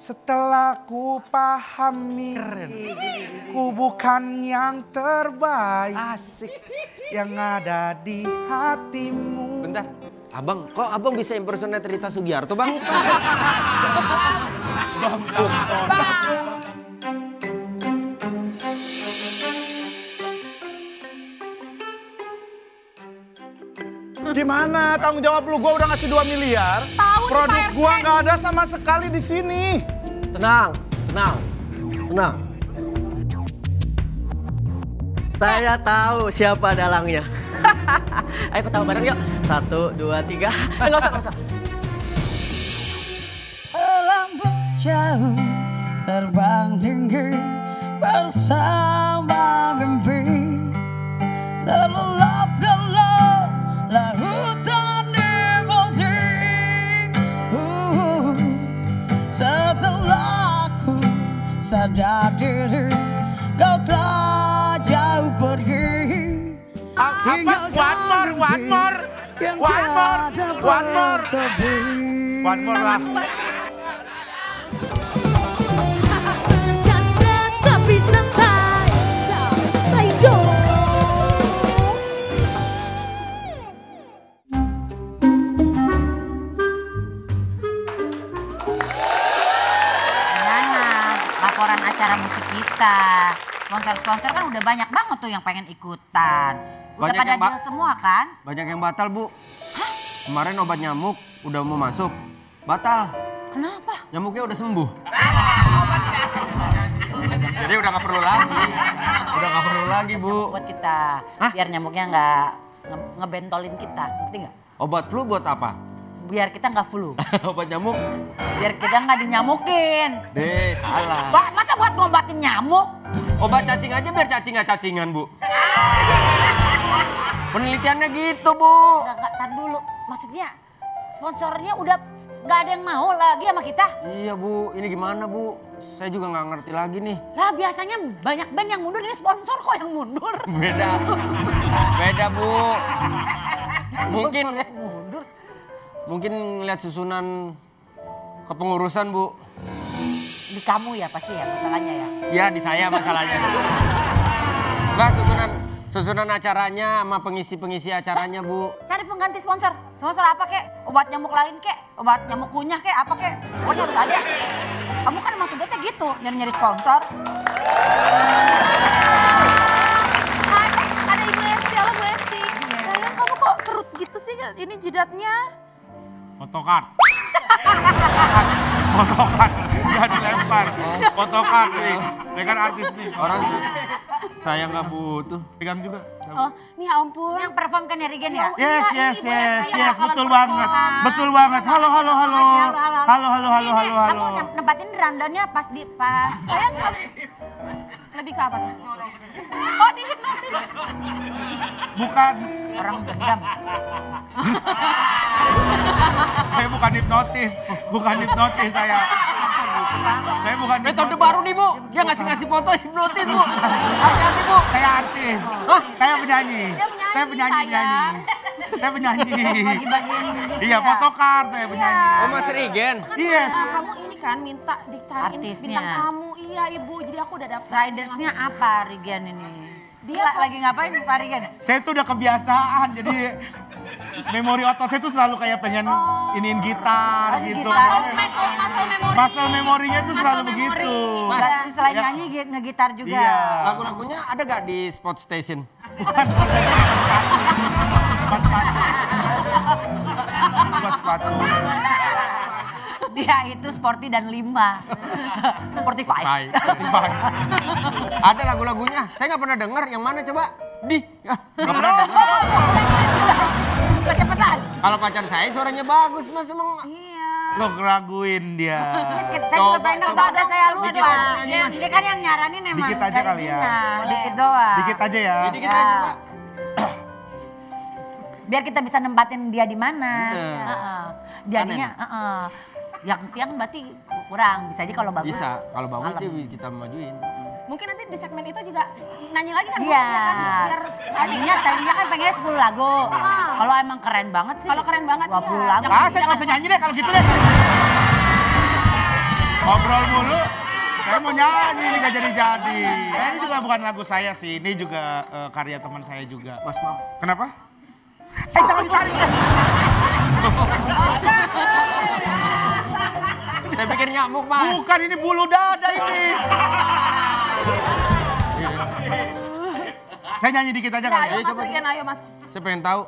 Setelah ku pahami, ku bukan yang terbaik. Asik. Yang ada di hatimu. Bentar, abang, kok abang bisa impersonate Rita Sugiarto, bang? Bang Samson. Gimana tanggung jawab lu? Gua udah ngasih 2 miliar. Tahu nih, Produk Pak gua RT. nggak ada sama sekali di sini. Tenang. Saya tahu siapa dalangnya. Ayo ketawa bareng yuk. 1, 2, 3. Nggak usah. Melambung jauh, terbang tinggi bersama mimpi. Terlelap dalam lautan emosi. Setelah ku sadar diri, kau telah jauh pergi. One more lah. Bercanda tapi santai, santai dong. Gimana laporan acara musik kita? Sponsor-sponsor kan udah banyak banget tuh yang pengen ikutan. Udah Banyak pada yang deal semua kan? Banyak yang batal, Bu. Kemarin obat nyamuk udah mau masuk. Batal. Kenapa? Nyamuknya udah sembuh. Jadi udah nggak perlu lagi. Udah nggak perlu lagi, Bu. Buat kita, Hah? biar nyamuknya nggak ngebentolin kita, ngerti nggak? Obat flu buat apa? Biar kita nggak flu, Obat nyamuk? biar kita nggak dinyamukin. Deh, salah. Masa buat ngobatin nyamuk? Obat cacing aja biar cacing nggak cacingan, Bu. Penelitiannya gitu, Bu. Nggak, tar dulu. Maksudnya sponsornya udah nggak ada yang mau lagi sama kita? Iya, Bu. Ini gimana, Bu? Saya juga nggak ngerti lagi nih. Lah biasanya banyak band yang mundur, ini sponsor kok yang mundur. Beda. Beda, Bu. Mungkin Sponsor yang mundur. mungkin ngeliat susunan kepengurusan, Bu. Di kamu ya pasti ya masalahnya ya. Ya, di saya masalahnya. Enggak, susunan acaranya sama pengisi-pengisi acaranya, Bu. Cari pengganti sponsor. Sponsor apa kek? Obat nyamuk lain kek? Obat nyamuk kunyah kek? Apa kek? Pokoknya harus ada. Kamu kan emang tugasnya gitu, nyari-nyari sponsor. Hai, ada Ibu Esti, halo Bu Esti. Sayang kamu kok kerut gitu sih, ini jidatnya. Photocard. Photocard. Udah dilempar. Photocard nih. Saya kan artis nih. Orang saya nggak butuh. Pegang juga. Oh, nih ya ampun. Yang perform kan ya Regen ya? Yes, Iya, yes, ini Bu yes, Esti yang yes, bakalan betul perform. banget. Betul banget. Halo, halo, halo. Halo, halo, halo, halo, halo. Kamu nempatin rundownnya pas di pas. Sayang lebih ke apa tuh? Oh, di hipnotis. Bukan. Orang dendam. Saya bukan hipnotis. Bukan hipnotis saya. Saya bukan Metode hipnotis. baru nih, Bu. Dia ngasih foto hipnotis, Bu. Hati-hati, Bu. Saya artis. Hah? Saya penyanyi. Dia penyanyi, Saya penyanyi, sayang. Saya penyanyi. Bagi-bagiin gitu Iya, ya. photocard saya penyanyi. Oh, Mas Regen. Yes. Kamu ini kan minta dicariin Artisnya. bintang kamu. Iya Ibu, jadi aku udah dapet. Ridersnya apa Regen ini? Dia Lagi ngapain Pak Regen? Saya tuh udah kebiasaan, jadi memori otot saya tuh selalu kayak pengen iniin gitar gitu. gitar. Muscle memory. Muscle memorinya tuh selalu Muscle memory. begitu. Mas. Selain Ya. nyanyi ngegitar juga. Iya. Lagu-lagunya ada gak di Spot Station? Buat sepatu. Dia itu sporty dan 5. Sporty 5. Hai. Ada lagu-lagunya. Saya nggak pernah dengar. Yang mana coba? Nggak pernah dengar. Kecepatan. Kalau pacar saya suaranya bagus, Mas. Emang Iya. Lo ngeraguin dia. Saya juga pengen coba. ada saya lupa. Dikit aja nyanyi, Mas. Dia kan yang nyaranin emang. Dikit aja dari kali ya. Dina. Dikit doang. Dikit aja ya. Jadi kita coba. Biar kita bisa nempatin dia di mana. Bener. Heeh. Jadinya, yang siang berarti kurang. Bisa aja kalau bagus. Bisa. Kalau bagus Malam. dia kita majuin. Mungkin nanti di segmen itu juga nyanyi lagi kan? Bu? Iya. Ya kan? Biar Tadinya kan pengennya 10 lagu. Kalau emang keren banget sih. Kalau keren banget, 20 iya. lagu. Jangan- Ah, saya nggak usah nyanyi deh kalau gitu deh. Ngobrol ngobrol mulu. Saya mau nyanyi, ini gak jadi-jadi. Ini juga bukan lagu saya sih, ini juga karya teman saya juga. Mas maaf. Kenapa? Jangan ditarik ya. Saya pikir nyamuk, Mas. Bukan, ini bulu dada ini. Saya nyanyi dikit aja kali ya. Ayo Mas Regen, ayo Mas. Saya pengen tahu.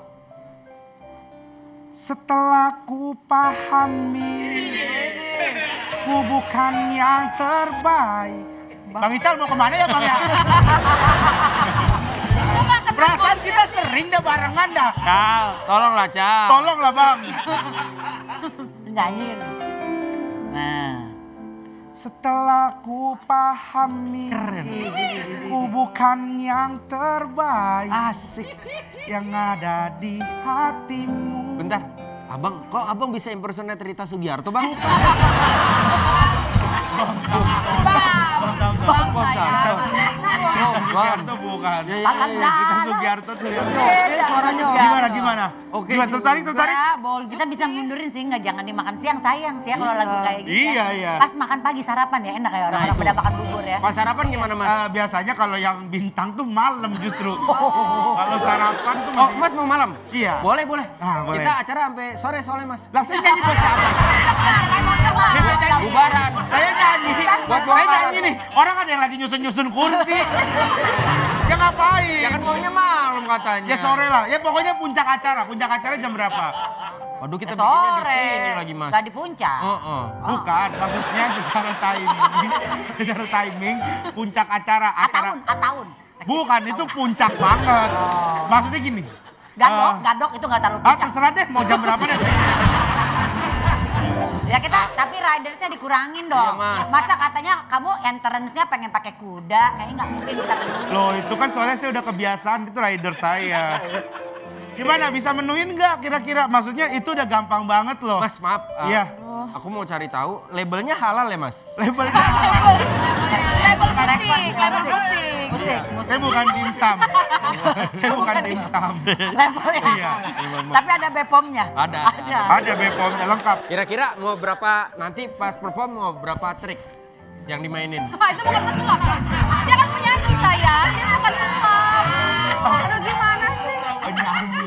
Setelah ku pahami, ku bukan yang terbaik. Bang Ical mau kemana ya Bang ya? Perasaan kita sering dah barengan dah. Cal, tolonglah Cal. Tolonglah Bang. Nyanyi. Nah. Setelah ku pahami, ku bukan yang terbaik. Asik. Yang ada di hatimu. Bentar, abang, kok abang bisa impersonate Rita Sugiarto, Bang? Bang saya. Sugiarto bukan. Ya, ya, ya, ya. Kita Sugiarto tuh ya. Suaranya Gimana? Oke. Gimana? Tertarik? Bol Kita bisa mundurin sih, nggak jangan dimakan siang sayang sih ya kalau lagu kayak gitu. Iya, ya. iya. Pas makan pagi sarapan ya enak ya orang-orang itu. pada makan bubur ya. Pas sarapan gimana, Mas? Biasanya kalau yang bintang tuh malam justru. Kalau sarapan tuh Oh, masih... Mas mau malam? Iya. Boleh, boleh. Ah, boleh. Kita acara sampai sore soalnya, Mas. Lah saya nyanyi buat siapa? Saya nyanyi. Bubaran. Saya nyanyi. Buat Saya bubaran. nyanyi nih. Orang ada yang lagi nyusun-nyusun kursi. Ya ngapain? Ya kan maunya malam katanya. Ya sore lah. Ya pokoknya puncak acara. Puncak acara jam berapa? Waduh, kita bikinnya di Sore. sini lagi, Mas. Gak di puncak. Heeh. Bukan, maksudnya secara timing, puncak acara. Ataun. Bukan, itu puncak banget. Maksudnya gini. Gadok itu nggak terlalu puncak. Terserah deh, mau jam berapa deh. Ya kita, tapi ridersnya dikurangin dong. Iya, Mas. Masa katanya kamu entrance-nya pengen pakai kuda, kayaknya nggak mungkin kita peduli. Loh, itu kan soalnya saya udah kebiasaan, itu rider saya. Gimana, bisa menuin nggak kira-kira? Maksudnya itu udah gampang banget loh. Mas, maaf. Iya. Aku mau cari tahu, labelnya halal ya, Mas? Labelnya Label musik. saya bukan dimsum. Saya bukan dimsum. Levelnya. Iya. Tapi ada BPOM-nya. Ada. Ada BPOM-nya lengkap. Kira-kira mau berapa, nanti pas perform mau berapa trik yang dimainin? Itu bukan pesulap dong. Dia kan penyanyi sayang, dia bukan sulap. Aduh gimana sih? Penyanyi.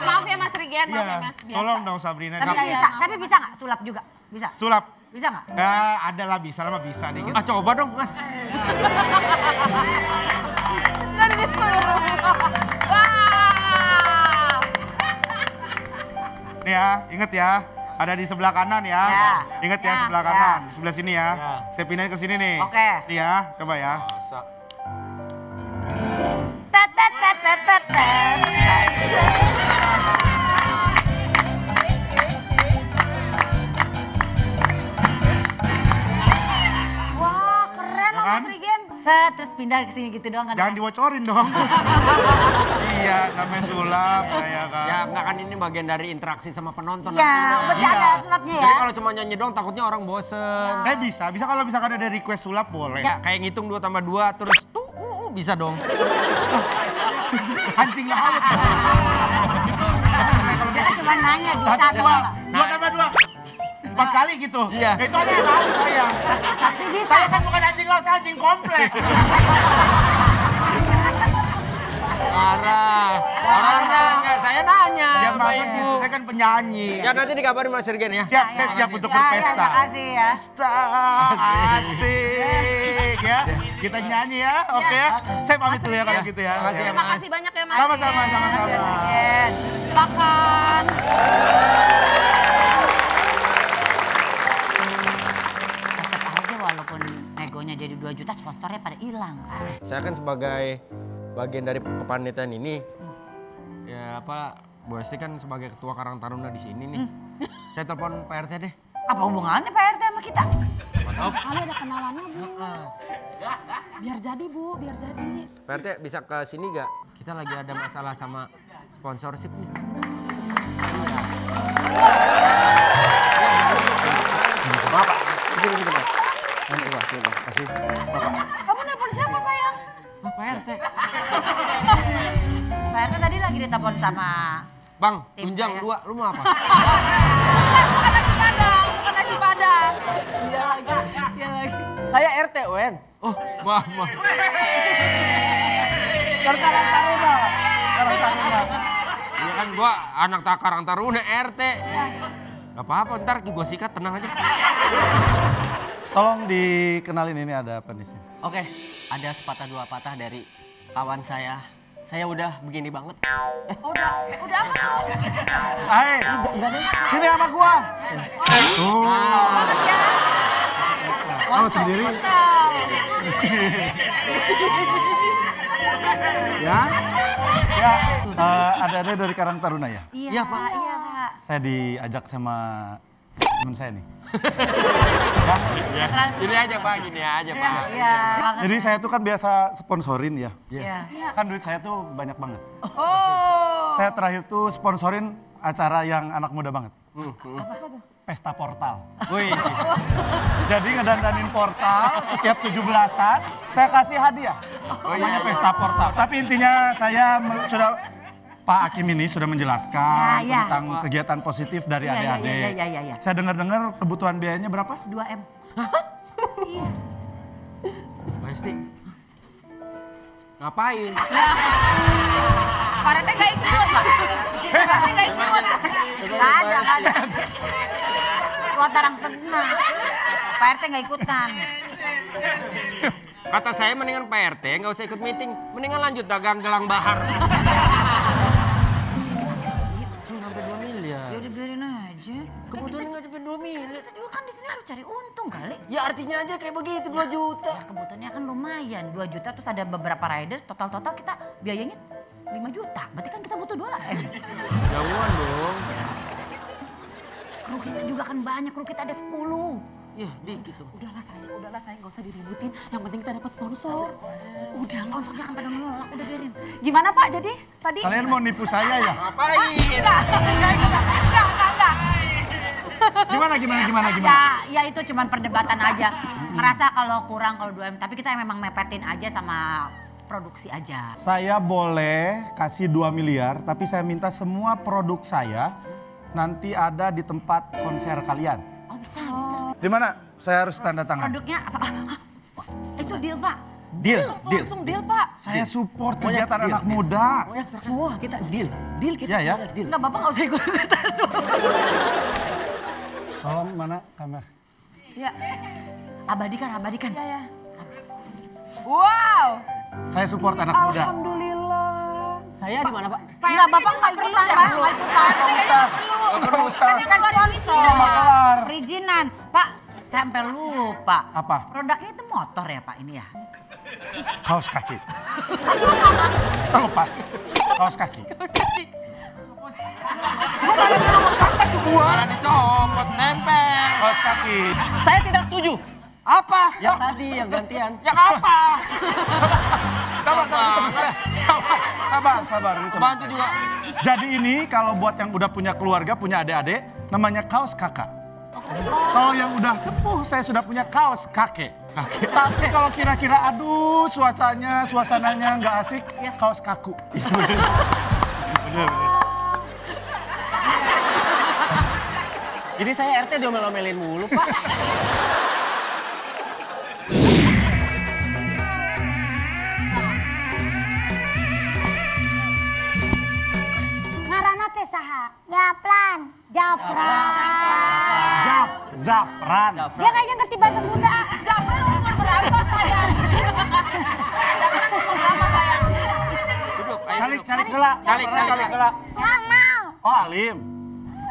Maaf ya Mas Regen, maaf ya Iya, Mas. Biasa. tolong dong Sabrina. Tapi bisa nggak sulap juga? Bisa. Sulap. Bisa nggak? Ada lah, bisa lah, bisa dikit. Ah, coba dong, Mas. Nggak disuruh. Wow. Nih ya, inget ya. Ada di sebelah kanan ya. Ya. Ingat ya, Ya. sebelah kanan. Di sebelah sini ya. Saya pindahin ke sini nih. Oke. Nih ya, coba ya. Masa. Wah, keren loh kan? Mas Regen. Terus pindah ke sini gitu doang kan? Jangan dibocorin dong. Iya, namanya sulap saya kan. Ya, enggak kan ini bagian dari interaksi sama penonton. Ya, nantinya. berarti Iya. ada sulapnya ya. Jadi kalau cuma nyanyi doang takutnya orang bosen. Saya bisa kalau misalkan ada request sulap boleh. Ya, kayak ngitung 2 tambah 2 terus bisa dong. Anjing laut. Kita cuma nanya bisa atau enggak. 2 tambah 2. 4 kali gitu. Iya. Itu aja yang tahu saya. Tapi bisa. Saya kan bukan anjing laut, saya anjing komplek. Marah. Orang nanya, saya nanya. Ya sama masa Ibu. gitu, saya kan penyanyi. Ya nanti dikabarin Mas Regen ya. Siap, saya siap untuk Ya, berpesta. ya, makasih ya. Pesta, asik ya. Kita nyanyi ya, oke ya. Saya pamit dulu ya kalau gitu ya. Makasih ya, Ya. Terima kasih banyak ya Mas. Sama-sama, Regen. sama-sama. Regen. Silakan. Tetap aja walaupun negonya jadi 2 juta sponsornya pada hilang kan. Saya kan sebagai bagian dari kepanitiaan ini, ya apa, Bu Esti kan sebagai ketua Karang Taruna di sini nih. Saya telepon Pak RT deh. Apa hubungannya Pak RT sama kita? Kali ada kenalannya Bu. Biar jadi Bu, biar jadi. Pak RT bisa ke sini gak? Kita lagi ada masalah sama sponsorship nih. Maaf Pak, sini Pak. Nanti Pak, sini Pak. Kasih. Kamu nelpon siapa sayang? Pak RT. Pak RT tadi lagi ditelepon sama Bang, Tim tunjang saya. 2, lu mau apa? Bukan nasi padang, bukan nasi padang. Wen. Oh, maaf. Karang Taruna. Karang Taruna. Iya kan gua anak Karang Taruna RT. Gak apa-apa, ntar gua sikat, tenang aja. Tolong dikenalin ini ada apa di sini. Oke, ada sepatah dua patah dari kawan saya. Saya udah begini banget. Udah apa tuh? Hai, sini sama gua. Banget ya. Kamu sendiri. Ya, ya. Ada dari Karang Taruna ya. Iya Pak, iya Pak. Saya diajak sama teman saya nih. Gini aja Pak, gini aja Pak. Iya. Jadi saya tuh kan biasa sponsorin ya. Iya. Kan duit saya tuh banyak banget. Oh. Saya terakhir tuh sponsorin acara yang anak muda banget. Apa tuh? Pesta Portal. Wih, Jadi ngedandanin portal setiap 17-an, saya kasih hadiah. Namanya Pesta Portal. Tapi intinya saya sudah, Pak Hakim ini sudah menjelaskan Ya. tentang kegiatan positif dari Iya, adik-adik. iya. Saya dengar-dengar kebutuhan biayanya berapa? 2M. Mbak Esti, ngapain? Pak RT gak ikut Pak. Pak RT gak ikut. Gak ada. Gua tarang tenang. Pak RT gak ikutan. Kata saya mendingan Pak RT nggak usah ikut meeting, mendingan lanjut dagang gelang bahar. Sampai 2 miliar. Ya udah biarin aja. Kebutuhan nggak sampai 2 miliar. Kita juga kan di sini harus cari untung kali. Ya artinya aja kayak begitu 2 juta. Ya kebutuhannya kan lumayan, 2 juta terus ada beberapa riders, total kita biayanya 5 juta. Berarti kan kita butuh 2M. Jauhan dong. Kru kita juga kan banyak, kru kita ada 10. Ya dikit tuh. Udahlah sayang, gak usah diributin. Yang penting kita dapat sponsor. Udah nggak usah. Sponsornya kan pada nolak, udah biarin. Gimana Pak jadi tadi? Kalian mau nipu saya ya? Ngapain? Enggak. Gimana? Ya itu cuman perdebatan aja. Ngerasa kalau kurang, kalau 2M. Tapi kita memang mepetin aja sama produksi aja. Saya boleh kasih 2 miliar, tapi saya minta semua produk saya nanti ada di tempat konser kalian. Oh bisa. Di mana? Saya harus tanda tangan. Produknya apa? Itu deal Pak. Deal. Langsung deal Pak. Saya support kegiatan anak muda. pokoknya semua kita deal kita. Ya. Deal. Enggak Bapak nggak usah ikut-ikutan. Tolong mana kamera? Ya. Abadikan. Ya. Wow. Saya support anak muda. Alhamdulillah. Saya di mana Pak? Enggak Bapak nggak ikutan Pak. Nggak ikutan. Nggak usah. Ini kan sponsor. kelar. Perizinan. Pak, saya sampai lupa. Apa? Produknya itu motor ya Pak ini ya? Kaos kaki. Terlepas. Kaos kaki. Malah dicopot, nempel. Kaos kaki. Saya tidak setuju. Apa? Yang tadi, yang gantian. Yang apa? Sabar. Ini teman Bantu saya. juga. Jadi ini kalau buat yang udah punya keluarga, punya adik-adik, namanya kaos kakak. Kalau yang udah sepuh, saya sudah punya kaos kakek. Tapi kalau kira-kira aduh suasananya nggak asik, kaos kaku. Jadi saya RT diomel-omelin mulu Pak. Ngaranna teh saha? Japran. Japran. Zafran. Dia kayaknya ngerti bahasa Sunda. Japran umur berapa sayang? Japran umur berapa sayang? Duduk, ayo Calik duduk. gela. Calik. Nggak mau. Oh Alim.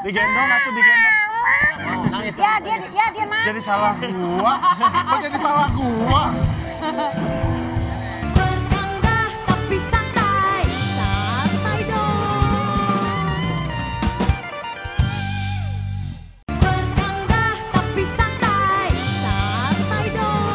Digendong atau digendong? Nangis. Ya dia mah. Jadi salah gua. Kok jadi salah gua? Bercanda tapi santai, santai dong. Bercanda tapi santai, santai dong.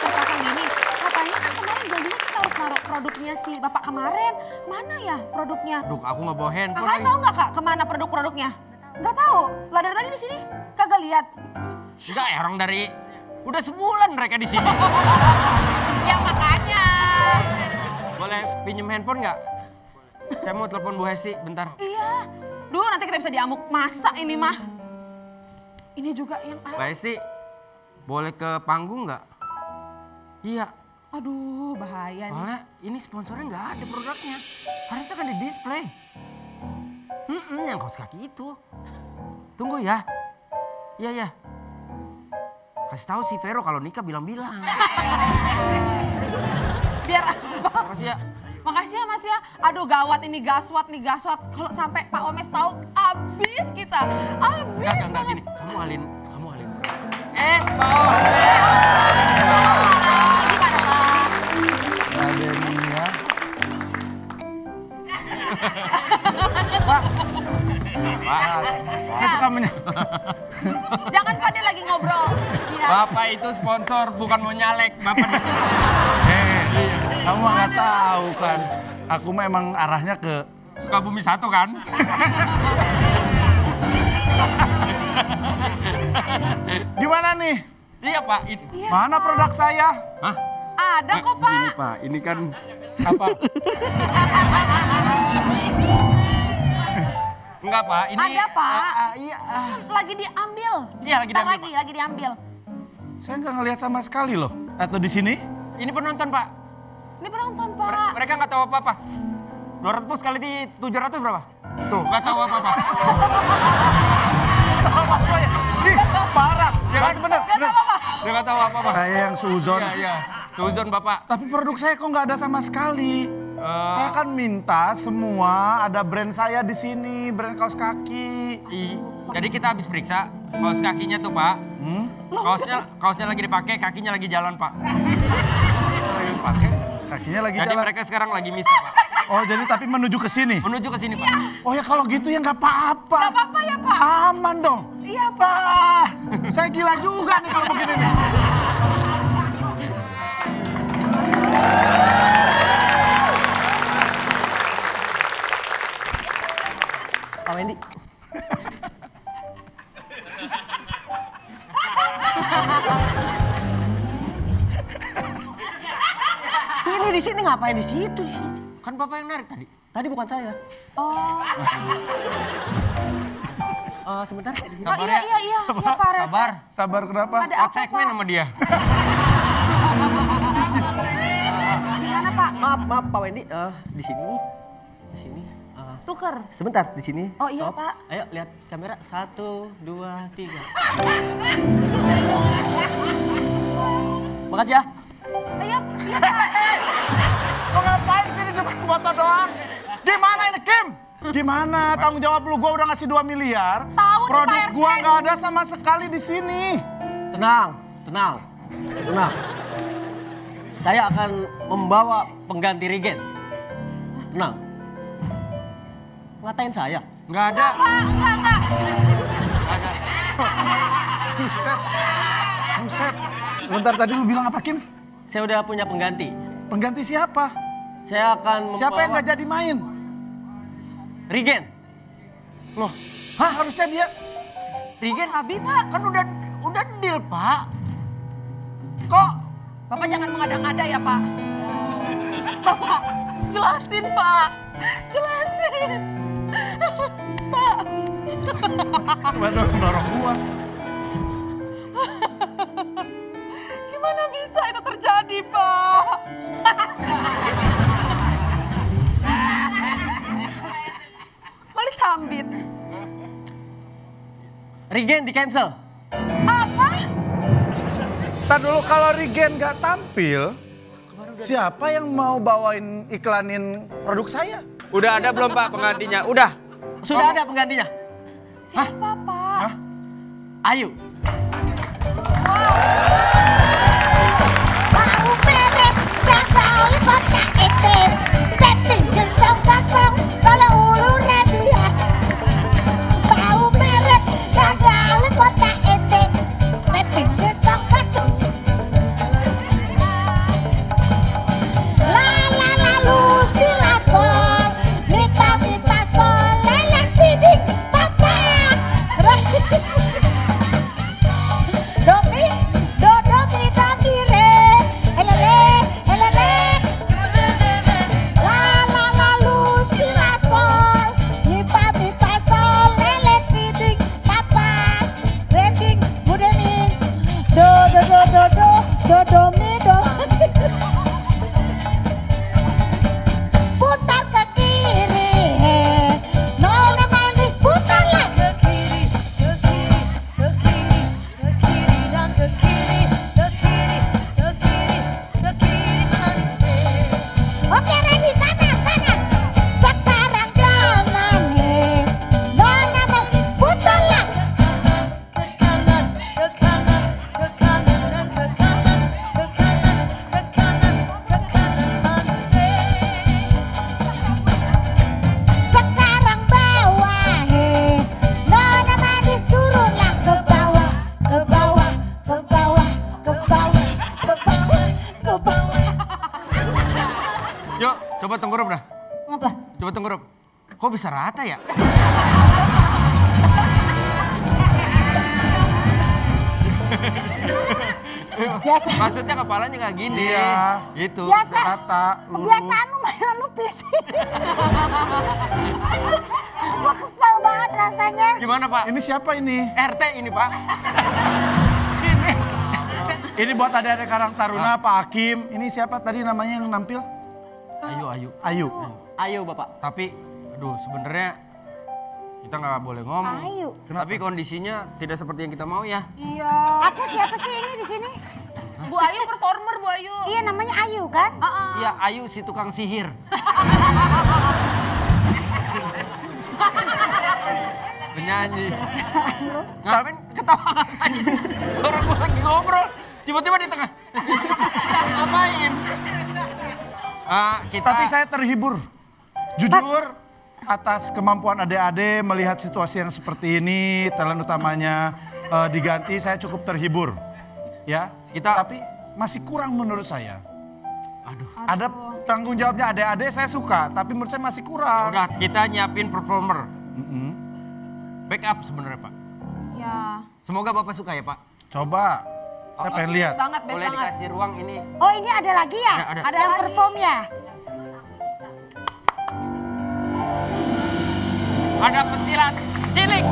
Katanya kan kemarin janjinya kita harus naruh produknya si bapak kemarin. Mana ya produknya? Aduh, aku nggak bawa handphone Kakak lagi. tahu nggak Kak kemana produk-produknya? Nggak tahu. Lah dari tadi di sini kagak lihat. Enggak, orang dari udah sebulan mereka di sini. Ya makanya. Boleh pinjem handphone nggak? Saya mau telepon Bu Hesti bentar. Iya. Duh, nanti kita bisa diamuk masa ini mah. Ini juga yang... Mbak Hesti, boleh ke panggung nggak? Iya. Aduh, bahaya nih. Soalnya ini sponsornya nggak ada produknya. Harusnya kan di display. Yang kaos kaki itu. Tunggu ya. Iya. Kasih tahu si Vero kalau nikah bilang-bilang. Biar apa? Makasih ya. Makasih ya Mas ya. Aduh gawat ini, gaswat nih, gaswat. Kalau sampai Pak Omes tahu, abis kita. Abis Enggak banget. gini. Kamu alin. Pak Omes. Gimana Pak? Adenia. Pak. Saya suka Jangan Pak, dia lagi ngobrol. Iya. Bapak itu sponsor, bukan mau nyalek. Bapak kamu nggak tahu kan. Aku memang arahnya ke Sukabumi 1 kan? gimana nih? Iya Pak. Iya, Mana Pak. produk saya? Hah? Ada kok Pak. Ini Pak, ini kan apa? Enggak Pak, ini... Ada Pak. Iya. Lagi diambil. Iya, lagi Bentar diambil, lagi diambil. Saya nggak ngelihat sama sekali loh. Atau di sini? Ini penonton Pak. Ini penonton Pak. Mereka nggak tahu apa-apa. 200 kali di 700 berapa? Tuh, nggak tahu apa-apa. Ih, parah. Ya kan bener. Dia nggak tahu apa-apa. Saya yang suzon. Iya. Suzon Bapak. Tapi produk saya kok nggak ada sama sekali. Saya kan minta semua ada brand saya di sini, brand kaos kaki. Jadi kita habis periksa kaos kakinya tuh Pak. Kaosnya lagi dipakai, kakinya lagi jalan Pak. Lagi pakai, kakinya lagi Jadi jalan. mereka sekarang lagi misa Pak. Oh, jadi tapi menuju ke sini. Menuju ke sini Pak. Oh ya kalau gitu ya nggak apa-apa. Gak apa-apa ya Pak. Aman dong. Iya Pak. Ah, saya gila juga nih kalau begini nih. Pak Wendy. Di sini ngapain di situ di sini? Kan Bapak yang narik tadi. Tadi bukan saya. Oh. Sebentar di sini. Oh iya Pak Rete. Sabar. Sabar kenapa? Ada Hot apa segmen Pak? sama dia. Gimana Pak? Maaf Pak Wendy, di sini. Di sini. Tuker. Sebentar di sini. Oh iya Stop. Pak. Ayo lihat kamera 1, 2, 3. Makasih ya. Iya Pak. Lo ngapain sih ini cuma foto doang? Gimana ini Kim? Gimana tanggung jawab lu? Gua udah ngasih 2 miliar. Tahu nih, Produk Pak RT. gua nggak ada sama sekali di sini. Tenang. Saya akan membawa pengganti regen. Tenang. Ngatain saya. Nggak ada. Enggak. Nggak ada. Buset. Sebentar tadi lu bilang apa Kim? Saya udah punya pengganti. Pengganti siapa? Saya akan membawa... Siapa yang nggak jadi main? Regen. Loh, harusnya dia. Regen Abi Pak, kan udah deal Pak. Kok Bapak jangan mengada-ngada ya Pak. Bapak, jelasin Pak. Jelasin. Pak. Waduh, dorong gua. Gimana bisa itu terjadi Pak? Malah sambit. Regen di cancel. Apa? Ntar dulu kalau Regen nggak tampil, siapa yang mau bawain iklanin produk saya? udah ada belum Pak penggantinya? Udah. Sudah ada penggantinya. Siapa Pak? Ayo. Bau merek gagal kota etem, dating jentong kosong kalau uluran dia. Bau merek gagal kota etem, dating jentong kosong. La la la Lucy Raspol, Mita Sol, lelet sidik papa. Domi, Oke, ready, kanan, kanan. Sekarang dengan nih, nona magis putolan. Sekarang bawah, he, nona magis turunlah ke bawah, ke bawah, ke bawah, ke bawah, ke bawah, ke bawah. Yuk, coba tengkurup dah. Apa? Coba tengkurup. Kok bisa rata ya? Biasa. Maksudnya kepalanya nggak gini. Iya. Gitu. Biasa. Rata, lurus. Kebiasaan lu mainan lu pisik. Gua kesel banget rasanya. Gimana Pak? Ini siapa ini? RT ini Pak. Ini buat adik-adik Karang Taruna, Pak Hakim. Ini siapa tadi namanya yang nampil? Ayo. Ayu. Ayo Bapak. Tapi, aduh sebenarnya kita nggak boleh ngomong. Ayu. Tapi kondisinya tidak seperti yang kita mau ya. Iya. Aku siapa sih ini di sini? Bu Ayu performer Bu Ayu. Iya namanya Ayu kan? Iya, Ayu si tukang sihir. Penyanyi. Ngapain ketawa? Orang gua lagi ngobrol, tiba-tiba di tengah. Ngapain? Tapi saya terhibur. Jujur, atas kemampuan adik-adik melihat situasi yang seperti ini, talent utamanya diganti, saya cukup terhibur. Ya, tapi masih kurang menurut saya. Aduh. Ada tanggung jawabnya adik-adik saya suka, tapi menurut saya masih kurang. Udah, kita nyiapin performer. Backup sebenarnya Pak. Iya. Semoga Bapak suka ya Pak. Coba, saya pengen lihat. Banget, best Boleh banget. dikasih ruang ini. Oh ini ada lagi ya? Ada yang lagi. perform ya? Ada pesilat cilik.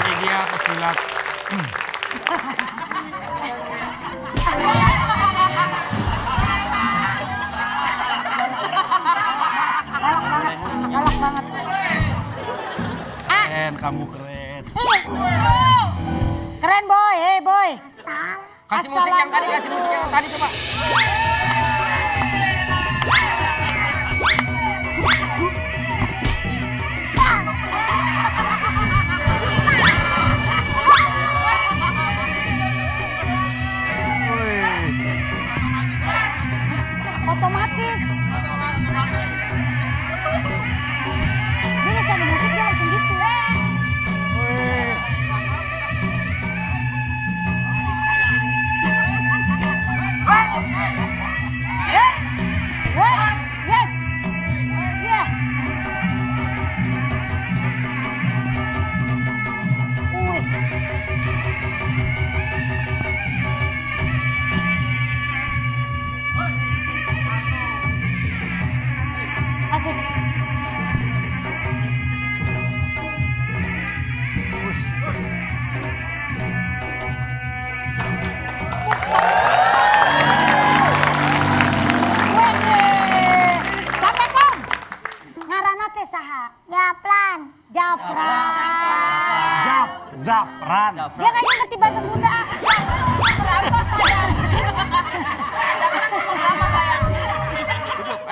Ini dia pesilat. Galak banget. Keren, kamu keren. Keren boy, hey boy. Kasih musik yang tadi, kasih musik yang tadi coba. Otomatis. Dia nggak ada musik dia langsung gitu. Yes. Yeah. Asik. Capek Kong. Ngaranna teh saha? Japran. Zafran. Dia kayaknya ngerti bahasa Sunda.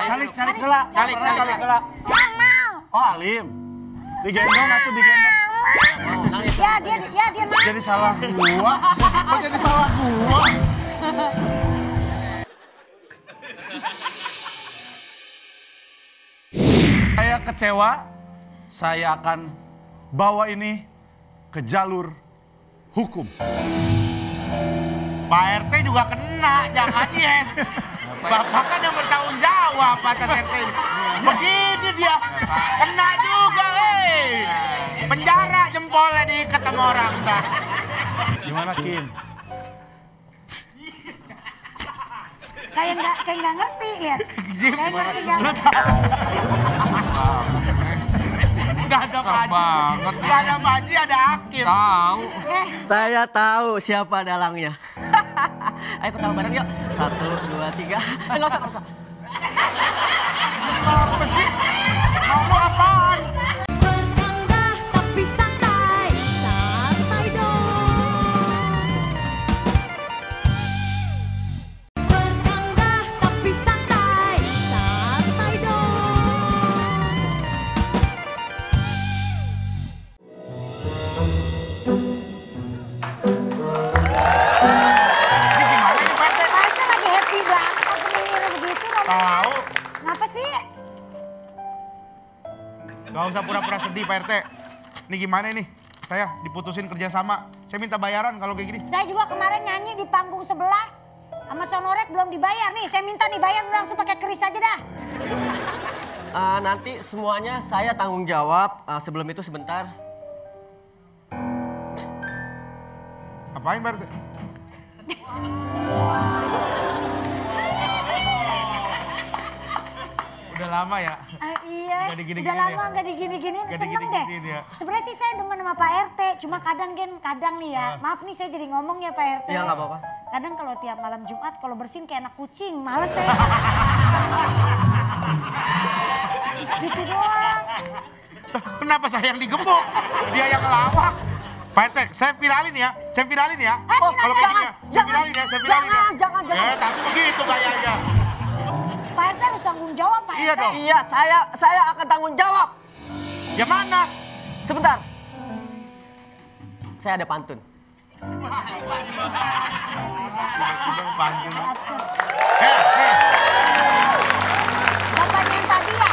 Calik gela. Calik gela. Yang mau. Oh Alim. Digendong atau digendong? dia nangis. Jadi salah gua. Kok jadi salah gua? Saya kecewa. Saya akan bawa ini ke jalur hukum. Pak RT juga kena, jangan yes. Bapak kan yang bertanggung jawab atas RT ini. Begini dia, kena juga, penjara jempolnya diikat sama orang ntar. Gimana Kim? Kayak nggak ngerti, lihat. Kayak ngerti nggak ngerti. Gak ada Paji, gak ada Paji, ada Hakim. Tahu. Eh, Saya tahu siapa dalangnya. Ayo ketawa bareng yuk. 1, 2, 3. Nggak usah. Apa sih? Ngomong apaan? bercanda tapi santai, santai dong. Bercanda tapi santai, santai dong. Ini gimana nih Pak RT? Masa lagi happy banget aku mengira begitu. Tahu. Ngapa sih? Gak usah pura-pura sedih Pak RT. Ini gimana nih? Saya diputusin kerjasama. Saya minta bayaran kalau kayak gini. Saya juga kemarin nyanyi di panggung sebelah sama Sonoret belum dibayar nih. Saya minta dibayar langsung pakai keris aja dah. Nanti semuanya saya tanggung jawab. Sebelum itu sebentar. Apain Pak RT? Udah lama ya? Iya, Nggak digini-giniin udah lama ya? nggak digini-giniin, Nggak seneng deh. digini-giniin ya? Sebenarnya sih saya demen sama Pak RT, cuma kadang nih ya, maaf nih saya jadi ngomong ya Pak RT. Ya, nggak apa-apa. Kadang kalau tiap malam Jumat kalau bersihin kayak anak kucing, males saya. Gitu doang. Kenapa saya yang digebuk? Dia yang ngelawak. Pak RT, saya viralin ya. Kalau kayak gini ya, saya viralin ya. Jangan. Tapi begitu gayanya. Pak RT harus tanggung jawab Pak Iya RT. dong. Iya, saya akan tanggung jawab. Ya mana? Sebentar. Saya ada pantun. Absurd. Hei. Bapaknya yang tadi ya,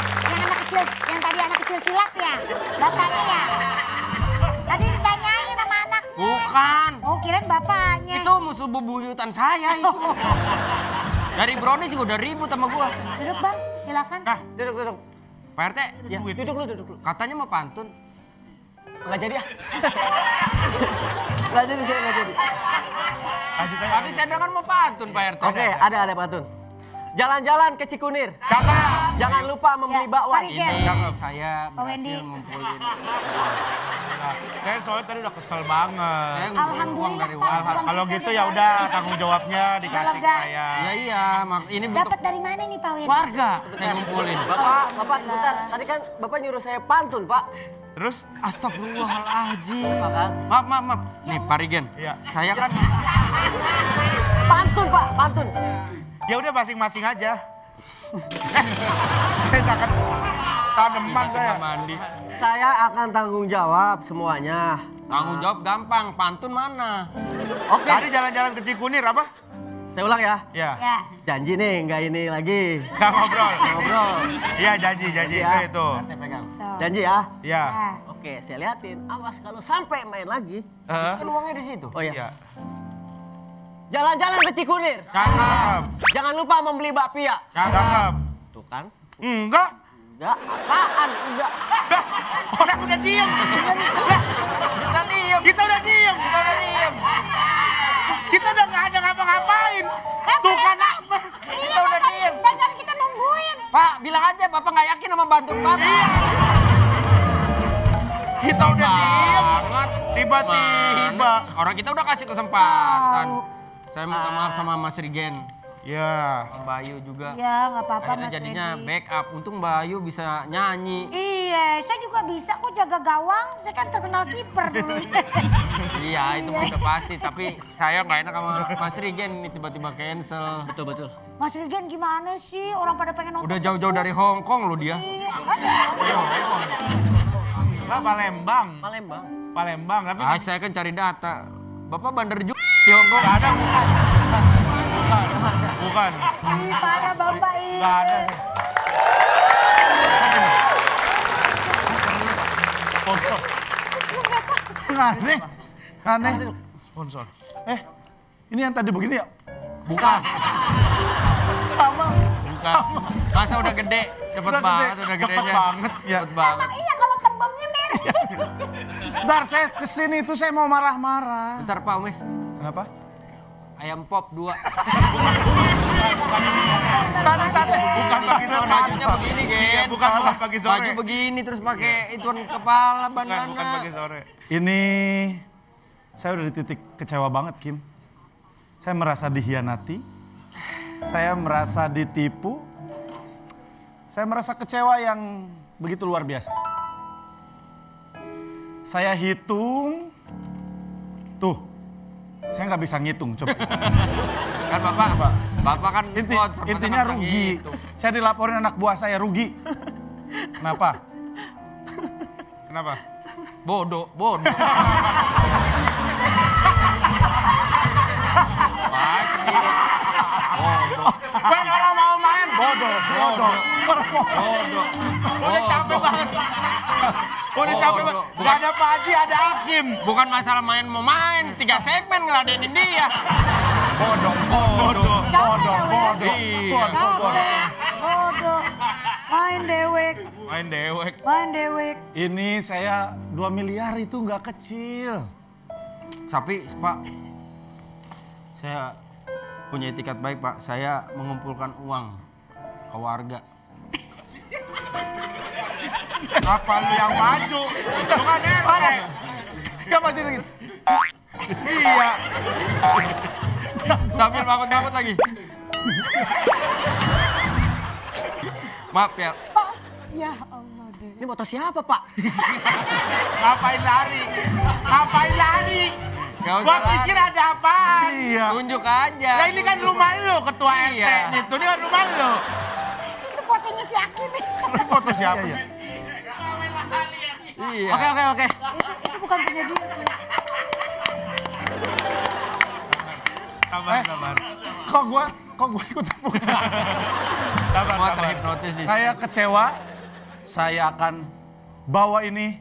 yang tadi anak kecil silat ya, bapaknya ya. Tadi ditanyain sama anaknya. Bukan. Oh kirain bapaknya. Itu musuh bebuyutan saya itu. Dari Brownie juga udah ribut sama gua. Duduk bang, silakan. Nah, Duduk. Pak RT, Ya, duduk lu. katanya mau pantun. Nggak jadi ya? Nggak jadi. lanjut aja. Tadi saya dengar mau pantun Pak RT. Oke, ada pantun. Jalan-jalan ke Cikunir. Cakep. Jangan lupa membeli Ya, bakwan. Pak Rigen. Ini saya Pak Wendy. berhasil ngumpulin. Nah, saya soalnya tadi udah kesel banget. Saya ngumpulin uang Alhamdulillah, dari Pak. warga. Kalau gitu ya udah tanggung jawabnya dikasih ke Lega. saya. Iya, ini bentuk Dapat dari mana nih Pak Wendy? warga saya ngumpulin. Bapak sebentar. Tadi kan Bapak nyuruh saya pantun, Pak. Terus? Astagfirullahaladzim. Apa kan? Maaf. Nih Pak Rigen, Iya. saya kan Pantun, Pak, pantun. Ya udah masing-masing aja. Saya takut tanaman saya. mandi. Saya akan tanggung jawab semuanya. Tanggung jawab gampang, pantun mana? Oke. Tadi jalan-jalan ke Cikunir apa? Saya ulang ya. Ya. Ya. Janji nih, nggak ini lagi. Gak ngobrol. Ngobrol. Iya janji Ya. itu. Tuh. Janji ya. Iya. Nah, Oke, saya liatin. Awas kalau sampai main lagi. Kan uangnya di situ. Oh iya. Iya. Jalan-jalan ke Cikunir. Cakep. Jangan lupa membeli bakpia. Cakep. Tuh kan. Enggak. Enggak, apaan? Enggak. Dah, orang udah diem. Kita diem. Kita udah diem. Kita udah nggak ada ngapa-ngapain. Tuh kan apa? iya udah Pak, diem. dari tadi kita nungguin. Pak, bilang aja Bapak nggak yakin sama bantu Bapak. Iya. Kita udah diem. Banget. Tiba-tiba. Mana sih? Orang kita udah kasih kesempatan. Tahu. Saya minta maaf sama Mas Rigen. Ya. Om Bayu juga. Ya nggak apa-apa Akhirnya Mas jadinya Wendy. backup. Untung Bayu bisa nyanyi. Iya, saya juga bisa kok jaga gawang. Saya kan terkenal kiper dulu. Iya, itu udah pasti. Tapi saya nggak enak sama Mas Rigen ini tiba-tiba cancel. Betul. Mas Rigen gimana sih? Orang pada pengen nonton. Udah jauh-jauh dari Hong Kong loh dia. Iya, aduh. Lah Palembang. Palembang. Palembang, tapi Saya kan cari data. Bapak bandar juga di Hongkong. nggak ada, bukan. Ih, parah Bapak ini. Nggak ada. Sponsor. Aneh. Aneh. Sponsor. Ini yang tadi begini ya? Bukan. Sama. Bukan. Masa udah gede, cepet Udah banget, gede, udah cepet gedenya. banget, ya. Cepet banget. Iya kalau tembemnya mirip. Bentar, saya kesini itu saya mau marah-marah. Bentar Pak Omes, Kenapa? ayam pop 2. Tadi sate. Bukan pagi sore. Bajunya begini, Gen. Iya, bukan pagi sore. Baju begini terus pakai ituan kepala bandana. Bukan pagi sore. Ini saya udah di titik kecewa banget, Kim. Saya merasa dikhianati. Saya merasa ditipu. Saya merasa kecewa yang begitu luar biasa. Saya hitung. Tuh, saya nggak bisa ngitung, coba. Kan Bapak kan Intinya rugi. Gitu. Saya dilaporin anak buah saya rugi. Kenapa? Kenapa? Bodoh. Pak sendiri. Bodoh. Ben orang mau main, bodoh. Udah capek banget. Udah capek banget. Gak ada Pak Haji, ada Hakim. Bukan masalah mau main, 3 segmen ngeladenin dia. Bodoh. Capek ya, Wek. Iya. Capek. Bodoh. Main dewek. Main dewek. Ini saya 2 miliar itu nggak kecil. Tapi Pak, saya punya etikat baik Pak. Saya mengumpulkan uang ke warga. Apa lu yang maju? Lu kan RT. Gak maju lagi. Iya. Sambil mabut lagi. Maaf ya. Ya Allah deh. Ini motor siapa, Pak? Ngapain lari? Gak usah Gua lari. pikir ada apaan. Iya. Tunjuk aja. Nah ini kan rumah lu, ketua RT Iya. itu. Ini kan rumah lu. Itu fotonya si Hakim. Ini foto siapa sih? Iya. Oke. Itu bukan punya dia. Sabar. Kok gue ikut tepuk tangan? Semua terhipnotis di Saya kecewa. Saya akan bawa ini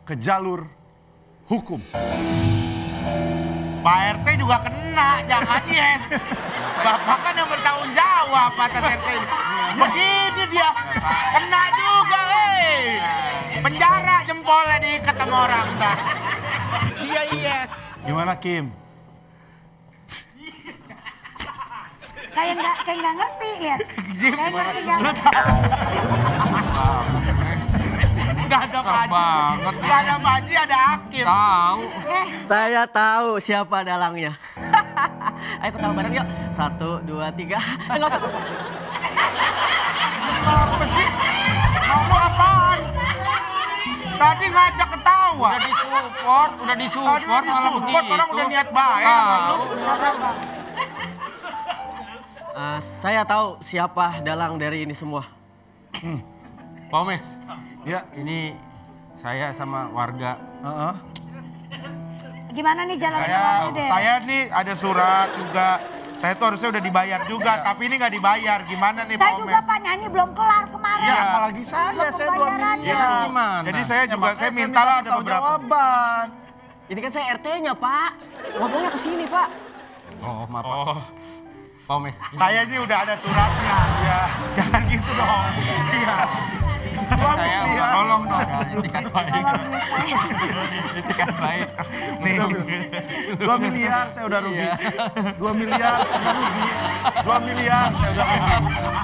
ke jalur hukum. Pak RT juga kena, jangan yes. Bapak kan yang bertanggung jawab atas RT ini. Begini dia, kena juga, penjara jempolnya diikat sama orang ntar. Iya yes. Gimana, Kim? Kayak nggak ngerti lihat. Kayak ngerti nggak ngerti. Gak ada Pak Haji, gak ada Pak Haji, ada Hakim. tahu. Saya tahu siapa dalangnya. Ayo ketawa bareng yuk. 1, 2, 3. Nggak usah. Apa sih? Ngomong apaan? Tadi ngajak ketawa. Udah disupport Tadi malah disupport, begitu. orang udah niat baik sama lu. Saya tahu siapa dalang dari ini semua. Pak Omes, Ya. ini saya sama warga. Gimana nih jalan keluarnya deh? Saya nih ada surat juga. Saya tuh harusnya udah dibayar juga, tapi ini nggak dibayar. Gimana nih Saya Pak juga Omes? Pak nyanyi belum kelar kemarin. Ya, apalagi saya Belum 2 pembayaran. miliar. Gimana? Jadi saya Ya, juga, makanya saya mintalah ada minta beberapa. jawaban. Ini kan saya RT-nya, Pak. Ngomongnya ke sini, Pak. Oh, maaf Pak. Oh, Pak Omes. saya ini udah ada suratnya. Ya, jangan gitu dong. Iya. Saya Tolong dong. etikat baik. Kalau duit saya. Etikat baik. Nih. 2 miliar saya udah rugi. 2 miliar saya udah rugi. 2 miliar saya udah rugi.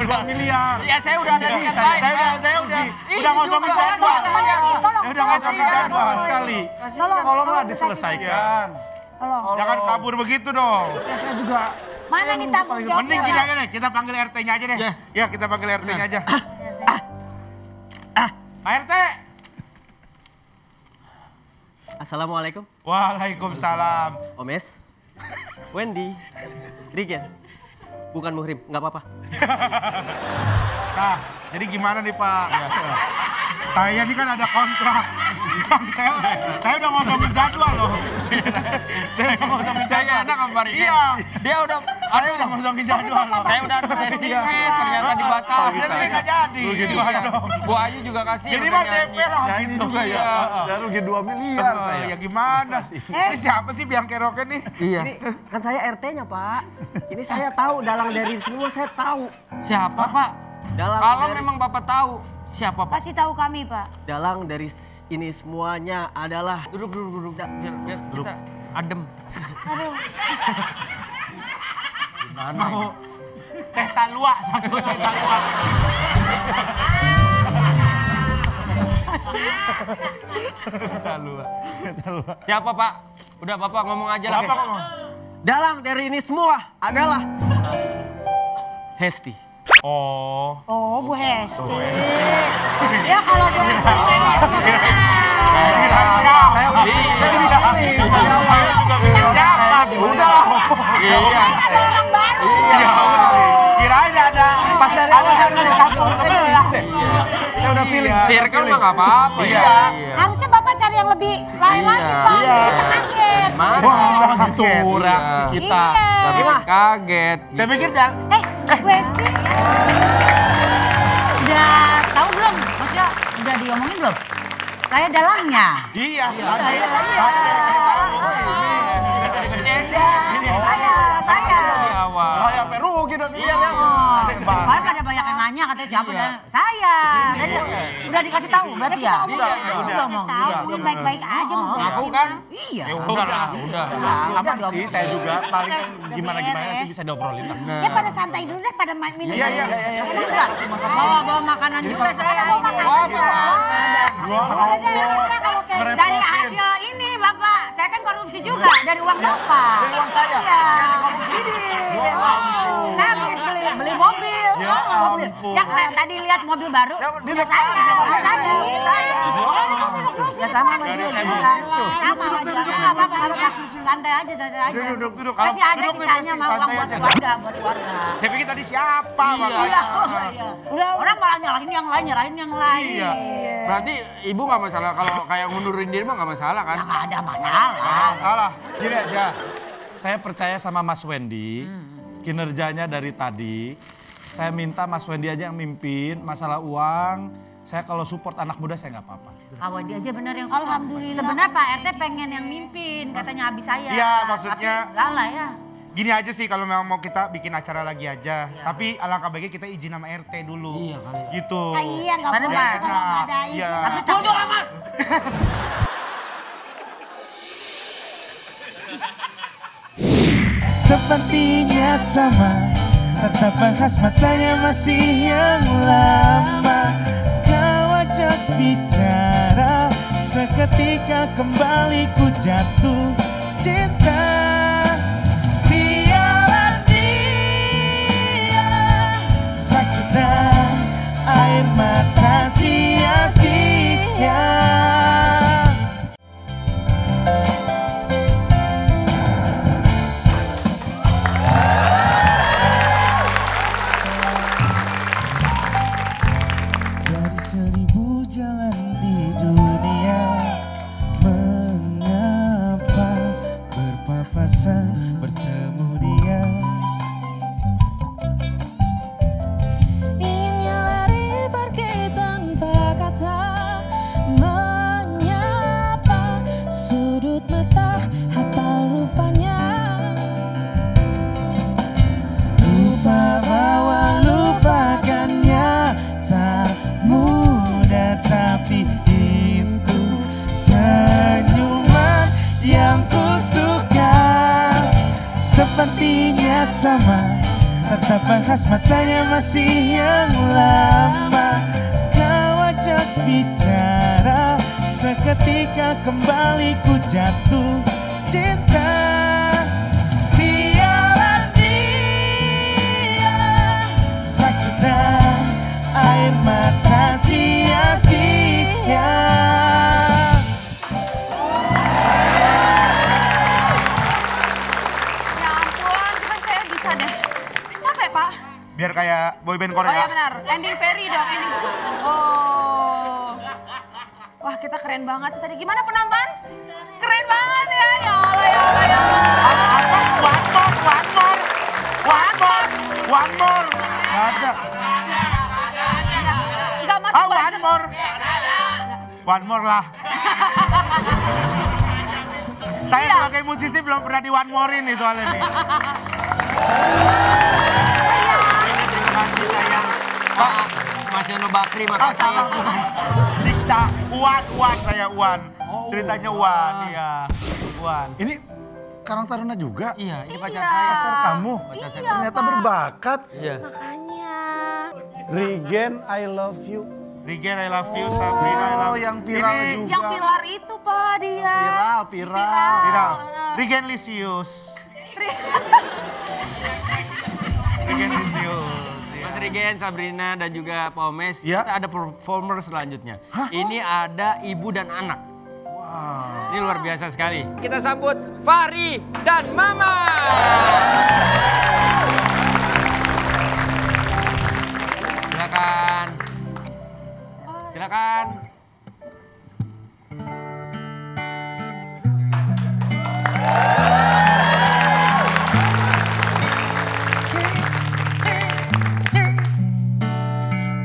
2 miliar. Ya saya udah ada etikat saya- baik. Saya udah ngosongin juga jadwal. Tolong. Ya udah ngosongin jadwal. Sama sekali. Tolonglah diselesaikan. Tolong. Jangan kabur begitu dong. Ya saya juga. Mana nih tanggung jawabnya? Mending gini aja deh, kita panggil RT-nya aja deh. Ya. Ya, kita panggil RT-nya aja. Pak RT. Assalamualaikum. Waalaikumsalam. Omes. Wendy. Rigen. Bukan Muhrim, nggak apa-apa. Nah, jadi gimana nih Pak? Saya ini kan ada kontrak Saya udah ngomongin jadwal loh. Saya udah ngomongin Saya jadwal. enak kemarin. Iya. Dia udah, Saya udah ngomongin jadwal loh. saya udah estimate ternyata dibatalkan. Jadi nggak jadi. Gimana dong? Bu Ayu juga kasih. Jadi mah DP lah Nah ini gitu. juga ya, ya rugi 2 miliar saya. Ya gimana sih? Ini siapa sih Biang Keroken nih? Iya. Ini kan saya RT-nya, Pak. Ini saya tahu, dalang dari semua saya tahu. Siapa, Pak? Dalang Kalau dari, memang Bapak tahu, siapa, Pak? Kasih tahu kami, Pak. dalang dari ini semuanya adalah Duduk. Biar kita adem. Aduh. Mau teh talua, satu teh talua. Siapa, Pak? Udah Bapak ngomong aja lah. Bapak ngomong. dalang dari ini semua adalah Hesti. Oh. Oh, Bu Hesti. Ya kalau Bu Hesti. Saya juga siapa? Udah. Iya. Orang baru. Kirain ada pas dari awal saya udah kampung sebelah. Saya udah feeling. Circle mah nggak apa-apa ya. Harusnya Bapak cari yang lebih lain lagi, Pak. Kita kaget. Wah gitu reaksi kita. Iya. Tapi kaget. Saya pikir dan Bu Hesti. Udah tahu belum? Maksudnya udah diomongin belum? Saya dalangnya. iya. Saya sampai rugi dan Soalnya pada banyak yang nanya katanya siapa dan saya. Udah dikasih tahu berarti ya? Udah ngomong. Tahu, baik-baik aja mau Aku kan? Iya. Udah. aman sih saya juga paling gimana-gimana nanti bisa diobrolin lah. Ya pada santai dulu deh, pada minum. Iya. Enggak. Bawa makanan juga saya. Udah deh, ya, kalau kayak Dari hasil ini Bapak, saya kan korupsi juga dari uang Bapak. Dari uang saya? Iya. Saya habis beli mobil. Ya Mobil. ampun. Yang tadi lihat mobil baru, punya saya. Ya sama sama dia. Sama sama dia. Nggak apa-apa. Santai aja. Duduk. Masih ada Duduk nih, sisanya pasti mau uang santai buat aja. keluarga, Saya pikir tadi siapa Bapak? Iya. Orang malah nyalahin yang lain. Iya. Berarti Ibu nggak masalah kalau kayak ngundurin diri mah nggak masalah kan? Ya nggak ada masalah. Salah. Gini aja, saya percaya sama Mas Wendy, kinerjanya dari tadi. Saya minta Mas Wendy aja yang mimpin, masalah uang. Saya kalau support anak muda saya nggak apa-apa. Awadi aja bener yang Alhamdulillah. Sebenarnya Pak RT pengen yang mimpin, katanya habis saya. Iya, maksudnya- Tapi Lala ya. Gini aja sih kalau memang mau kita bikin acara lagi aja. Tapi alangkah baiknya kita izin sama RT dulu. Iya kali ya. Gitu. Ah, iya, nggak Karena boleh Pak, kalau nggak ada Iya. izin. Tapi bodoh amat. Sepertinya sama, tatapan khas matanya masih yang lama. Kau ajak bicara, seketika kembali ku jatuh cinta. Sialan dia, sakitnya air mata sia-sia. Dari 1000 jalan di dunia, mengapa berpapasan bertemu dia? Inginnya lari pergi tanpa kata menyapa, sudut mata hafal rupanya. Lupa bahwa lupakannya tak mudah, tapi itu senyuman yang ku suka. Sepertinya sama, tatapan khas matanya masih yang lama. Kau ajak bicara, seketika kembali ku jatuh cinta. Sialan dia, sakitnya air mata sia-sia. Ya ampun, kan saya bisa deh. Capek, Pak. Biar kayak boyband Oh ya Korea. benar, ending Ferry dong, ending. Oh. Wah kita keren banget sih tadi. Gimana penambahan? Keren banget ya. Ya Allah, ya Allah, ya Allah. Apa? One more. Nggak ada. Nggak masuk budget. One more lah. Saya sebagai musisi belum pernah di one more-in nih soalnya nih. Terima kasih sayang. Pak Mas Yono Bakri, makasih. Dikta, Uwan, saya Uwan. Ceritanya Uwan, iya. Uwan. Ini Karang Taruna juga? Iya, ini pacar saya. Pacar kamu? Pacar saya. Ternyata berbakat. Iya. Makanya. Regen, I love you. Regen, I love you, Sabrina, I love you. Yang viral Ini juga. Yang pilar itu Pak dia. Viral. viral. Regen Lisius. Regen Lisius. Mas Rigen, Sabrina, dan juga Pak Omes, Ya. kita ada performer selanjutnya. Ini ada ibu dan anak. Wow. Ini luar biasa sekali. Kita sambut Fahri dan Mama. Silakan. Silakan.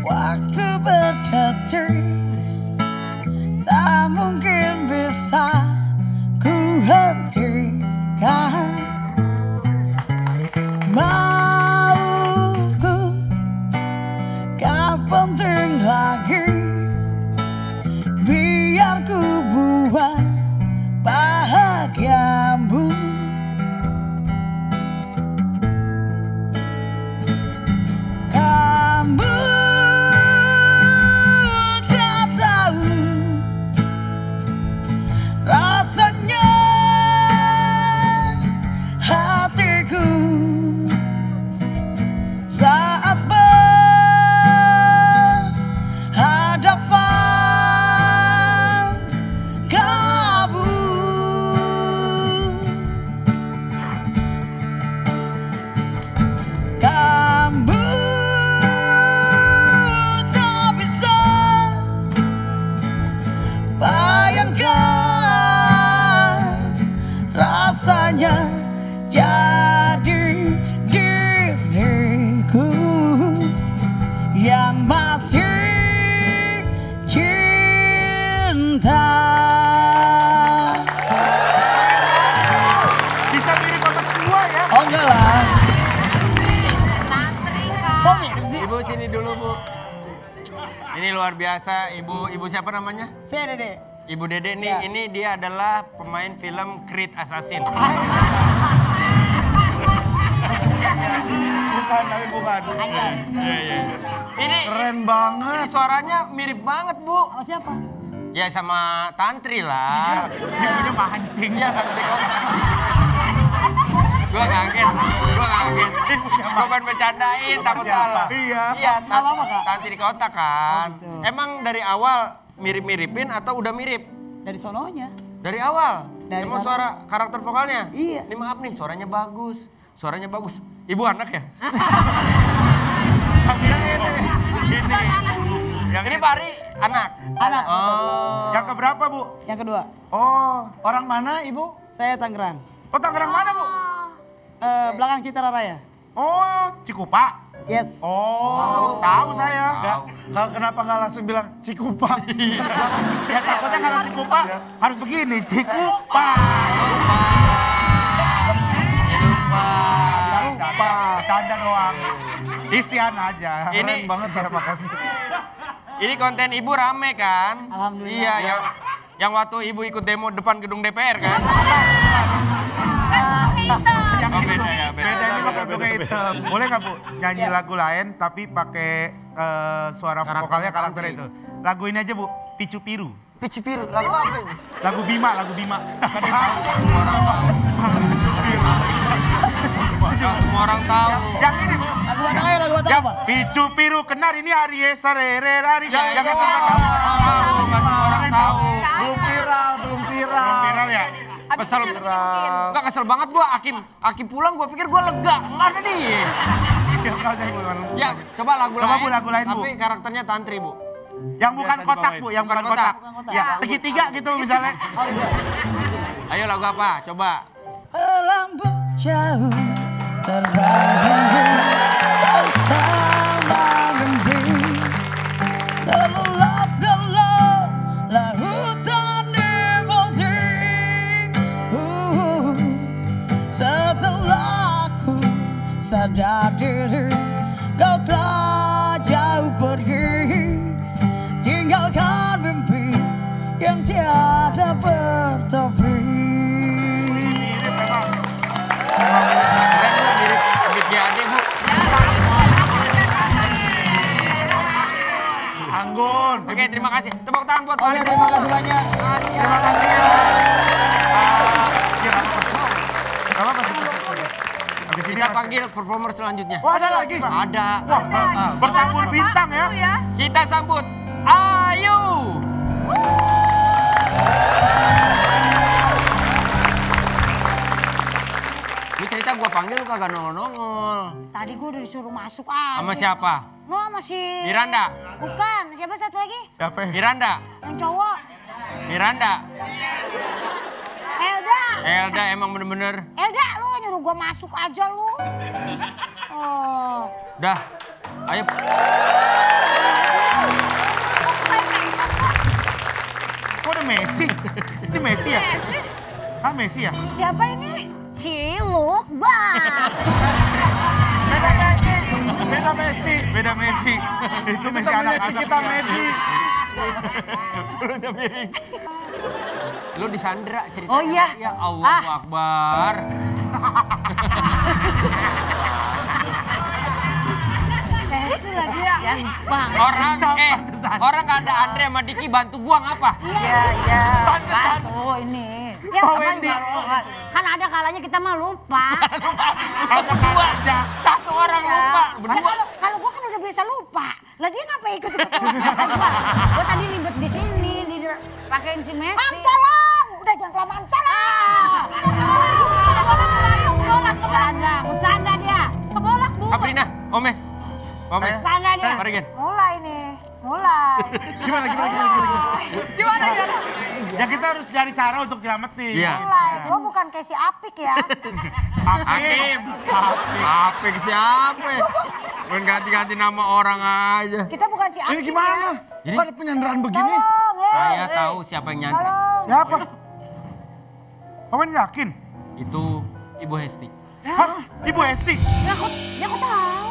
Waktu berdetik tak mungkin bisa ku hentikan. Mauku gak penting lagi, biar ku buat bahagiamu. Kamu tak tahu rasanya hatiku saat berhadapan kamu. Kamu tak bisa bayangkan rasanya jadi diriku yang masih cinta. Bisa mirip sama semua ya. Oh enggak lah. Tantri Kak. Kok mirip sih? Ibu sini dulu, Bu. Ini luar biasa. Ibu siapa namanya? Saya Dede. Ibu Dede nih, Ya. ini dia adalah pemain film Creed Assassin. Bukan, tapi bukan. Iya. Ini Keren banget. suaranya mirip banget, Bu. Sama siapa? Ya sama Tantri lah. Dia punya mancing. Iya, Tantri Kota. Gua kaget. Gua pengen bercandain, takut salah. Iya. Iya, Nggak apa-apa, Kak. Tantri Kota kan. Oh, gitu. Emang dari awal mirip-miripin atau udah mirip? Dari sononya. Dari awal? Dari Emang sana. suara karakter vokalnya? Iya. Ini maaf nih, suaranya bagus. Suaranya bagus. Ibu anak ya? Ini Fahri anak? Anak. Oh. Yang keberapa, Bu? Yang kedua, Oh, Orang mana Ibu? saya Tangerang. oh Tangerang mana, Bu? Belakang Citra Raya. Oh, Cikupa. Yes. Oh, tahu saya. Enggak. Kalau kenapa nggak langsung bilang Cikupa? Ya takutnya kalau Cikupa harus begini, Cikupa. Cikupa. Canda doang. Isian aja. Ini- Keren banget, terima kasih. Ini konten ibu rame kan? Alhamdulillah. Iya, yang waktu ibu ikut demo depan gedung DPR kan? Yang Oh, itu. beda ya, beda. Beda ini pakai bunga hitam. Boleh nggak, Bu, nyanyi lagu lain tapi pakai suara Karakter vokalnya karakter Tantri. itu. Lagu ini aja, Bu, Picu Piru. Picu Piru, lagu apa sih? Lagu Bima. Kan dia tahu. Semua orang tahu. Yang ini, Bu. Lagu Batak aja, lagu Batak Yang apa? Picu Piru kenar ini hari sarere hari. Ya, Yang itu itu nggak tahu. nggak semua orang tahu. Belum viral. Belum viral ya? Kesel, nggak kesel banget gua. Akim pulang gua pikir gua lega. Nggak ada dia. Ya, coba lagu Coba, lain. Bu, lagu lain, Bu. Tapi karakternya Tantri, Bu. Yang bukan Biasa kotak dibawain. Bu, yang bukan kotak. Ya, segitiga gitu misalnya. Ayo lagu apa? Coba. Lampu jauh terbang bersama mendung gelap-gelap lautan emosi. Setelah ku sadar diri kau telah jauh pergi, tinggalkan mimpi yang tiada bertopi. Keren Bu, mirip GAD Bu. Anggun. Oke, terima kasih. Tepuk tangan buat Oke, terima kasih banyak. Terima kasih ya. Gak apa-apa sih. Habis ini Kita masih- panggil performer selanjutnya. Oh ada lagi? Ada. Wah, bertabur bintang ya. Kita sambut Ayu. Ini cerita gua panggil lu kagak nongol-nongol. Tadi gue udah disuruh masuk aja. Sama siapa? No, sama si... Miranda. Bukan, siapa satu lagi? Siapa ya? Miranda. Yang cowok. Miranda. Elda. Elda emang bener-bener. Elda, lu nyuruh gue masuk aja lu. Oh. Dah. Ayo. Kok ada Messi? Ini Messi ya? Ah Messi ya? Siapa ini? Ciluk, Bang. Beda Messi. Beda Messi. Beda Messi. Itu Messi temennya anak-anak. Cikita Medi. Bulunya miring. Lu disandra cerita. Oh iya. Ya Allahu Akbar. Itu lagi ya. Bang. Orang gak ada Andre sama Diki bantu gua ngapa? Iya, iya. Bantu ini. Ya, Oh Wendy. Kan ada kalanya kita mah lupa. Berdua. Satu orang lupa. Nah, Berdua. kalau gue kan udah bisa lupa. Lah dia ngapain ikut-ikut gua? Gue tadi ribet di sini, pakein si Messi. Am, tolong! Udah jangan kelamaan sana. Kebolak, kesana dia. Kebolak, Bu. Sabrina, Omes. Omes. Kesana dia. Mari Gen. Mulai nih. Mulai. Gimana? Gimana ya? Ya kita harus cari cara untuk nyelamatin. Iya. Mulai. Gue bukan kayak si Apik ya. Hakim. Apik siapa? Main ganti-ganti nama orang aja. Kita bukan si Apik Ini gimana? Jadi- Kok ada penyanderaan begini? Tolong, Saya tahu siapa yang nyandra. Tolong. Siapa? Paman yakin? Itu Ibu Hesti. Hah? Ibu Esti? Ya kok tahu?